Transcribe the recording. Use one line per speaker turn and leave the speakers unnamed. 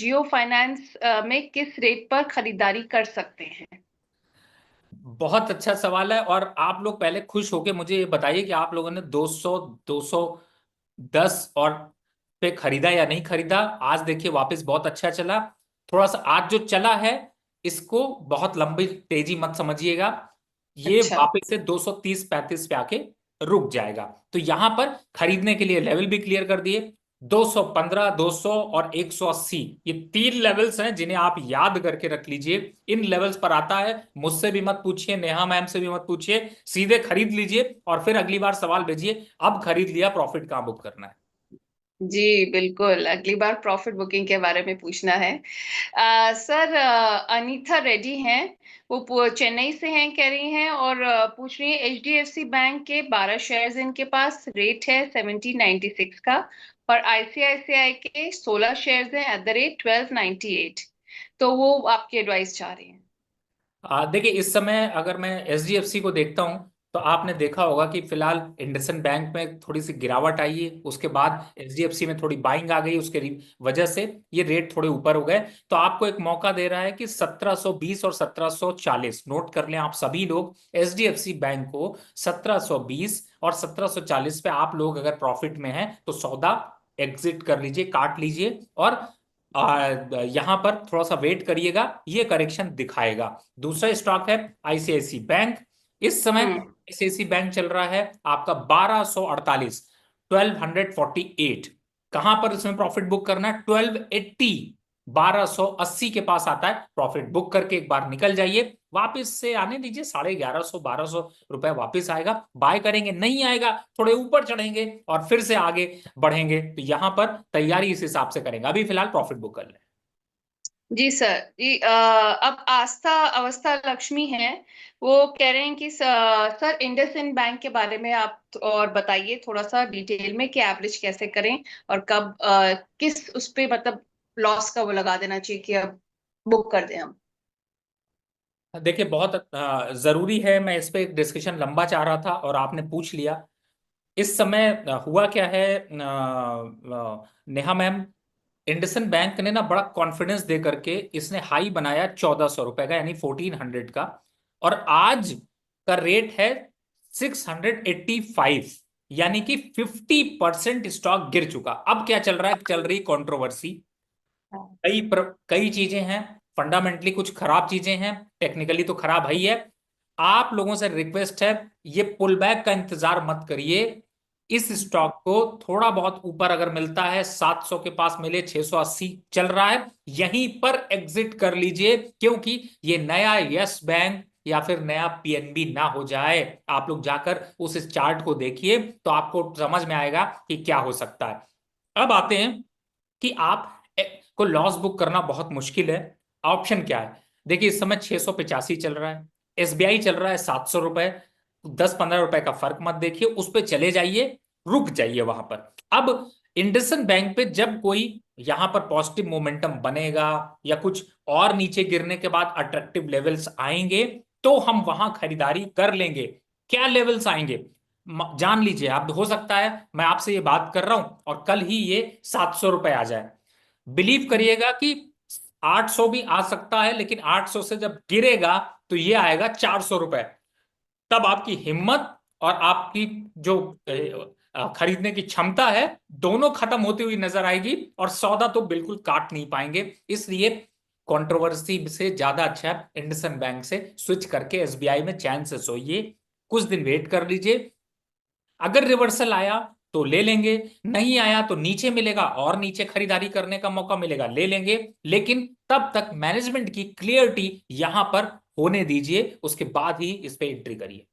जियो finance में किस rate पर खरीदारी कर सकते हैं?
बहुत अच्छा सवाल है। और आप लोग पहले खुश होके मुझे ये बताइए कि आप लोगों ने 200, 210 और पे खरीदा या नहीं खरीदा। आज देखिए वापस बहुत अच्छा चला। थोड़ा सा आज जो चला है, इसको बहुत लंबी तेजी मत समझिएगा। ये
अच्छा।
वापस से 230 35 पे आके रुक जाएगा। तो यहां पर खरीदने के लिए लेवल भी क्लियर कर दिए। 215, 200 और 180, ये तीन लेवल्स हैं जिन्हें आप याद करके रख लीजिए। इन लेवल्स पर आता है, मुझसे भी मत पूछिए, नेहा मैम से भी मत पूछिए, सीधे खरीद लीजिए और फिर अगली बार सवाल भेजिए अब खरीद लिया, प्रॉफिट कहाँ बुक करना है।
जी बिल्कुल, अगली बार प्रॉफिट बुकिंग के बारे में पूछना है। सर, अनीता रेड्डी हैं। वो चेन्नई से हैं, कह रही हैं, और पूछ रही है एचडीएफसी बैंक के 12 शेयर्स इनके पास, रेट है 1796 का। और आईसीआईसीआई के 16 शेयर्स हैं एट द रेट 1298। तो वो आपकी एडवाइस चाह रही हैं।
देखिए इस समय अगर मैं एचडीएफसी को देखता हूं, तो आपने देखा होगा कि फिलहाल इंडसइंड बैंक में थोड़ी सी गिरावट आई है, उसके बाद एचडीएफसी में थोड़ी बाइंग आ गई, उसके वजह से ये रेट थोड़े ऊपर हो गए। तो आपको एक मौका दे रहा है कि 1720 और 1740 नोट कर लें आप सभी लोग। एचडीएफसी बैंक को 1720 और 1740 पे आप लोग अगर प्रॉफिट में हैं तो सौदा एग्जिट कर लीजिए, काट लीजिए। और यहां पर थोड़ा सा वेट करिएगा, ये करेक्शन दिखाएगा। दूसरा स्टॉक है आईसीआईसी बैंक। इस समय
हम्म।
आईसीआईसी बैंक चल रहा है आपका 1248, 1248। कहां पर इसमें प्रॉफिट बुक करना है? 1280, 1280 के पास आता है। प्रॉफिट बुक करके एक बार निकल जाइए, वापस से आने दीजिए, 1150, 1200 रुपए वापस आएगा, बाय करेंगे। नहीं आएगा, थोड़े ऊपर चढ़ेंगे और फिर से आगे बढ़ेंगे। तो यहां पर तैयारी इस हिसाब से करेंगे। अभी फिलहाल प्रॉफिट बुक कर लें।
जी सर जी, अब आस्था अवस्था लक्ष्मी हैं। वो कह रहे हैं कि सर, इंडसइंड बैंक के बारे में आप और बताइए थोड़ा सा डिटेल में कि एवरेज कैसे करें, और कब किस उस पे मतलब लॉस का वो लगा देना चाहिए कि अब बुक कर दें हम।
देखिए बहुत जरूरी है, मैं इस पे एक डिस्कशन लंबा चाह रहा था और आपने पूछ लिया। इस समय हुआ क्या है, नेहा मैम, इंडसन बैंक ने ना बड़ा कॉन्फिडेंस दे करके इसने हाई बनाया 1400 रुपए का, यानी 1400 का। और आज का रेट है 685, यानी कि 50% स्टॉक गिर चुका। अब क्या चल रहा है? चल रही कंट्रोवर्सी।
हाँ।
कई चीजें हैं, फंडामेंटली कुछ खराब चीजें हैं, टेक्निकली तो खराब है ही है। आप लोगों से रिक्वेस्ट है, ये पुल बैक का इंतजार मत करिए। इस स्टॉक को थोड़ा बहुत ऊपर अगर मिलता है, 700 के पास मिले, 680 चल रहा है, यहीं पर एग्जिट कर लीजिए। क्योंकि ये नया यस बैंक या फिर नया पीएनबी ना हो जाए। आप लोग जाकर उस चार्ट को देखिए तो आपको समझ में आएगा कि क्या हो सकता है। अब आते हैं कि आप को लॉस बुक करना बहुत मुश्किल है। ऑप्शन क्या है? देखिए इस समय 685 चल रहा है, एसबीआई चल रहा है 700 रुपए। 10 15 रुपए का फर्क मत देखिए, उस पे चले जाइए, रुक जाइए वहां पर। अब इंडसन बैंक पे जब कोई यहां पर पॉजिटिव मोमेंटम बनेगा या कुछ और नीचे गिरने के बाद अट्रैक्टिव लेवल्स आएंगे, तो हम वहां खरीदारी कर लेंगे। क्या लेवल्स आएंगे जान लीजिए आप। हो सकता है मैं आपसे ये बात कर रहा हूं और कल ही ये 700 रुपए आ जाए। बिलीव करिएगा कि 800 भी आ सकता है, लेकिन 800 से जब गिरेगा तो ये आएगा 400 रुपए। तब आपकी हिम्मत और आपकी जो खरीदने की क्षमता है, दोनों खत्म होती हुई नजर आएगी और सौदा तो बिल्कुल काट नहीं पाएंगे। इसलिए कंट्रोवर्सी से ज्यादा अच्छा है इंडसन बैंक से स्विच करके एसबीआई में चैन से सोइए, कुछ दिन वेट कर लीजिए। अगर रिवर्सल आया तो ले लेंगे, नहीं आया तो नीचे मिलेगा और नीचे खरीदारी करने का मौका मिलेगा, ले लेंगे। लेकिन तब तक मैनेजमेंट की क्लियरिटी यहां पर होने दीजिए, उसके बाद ही इस पे एंट्री करिए।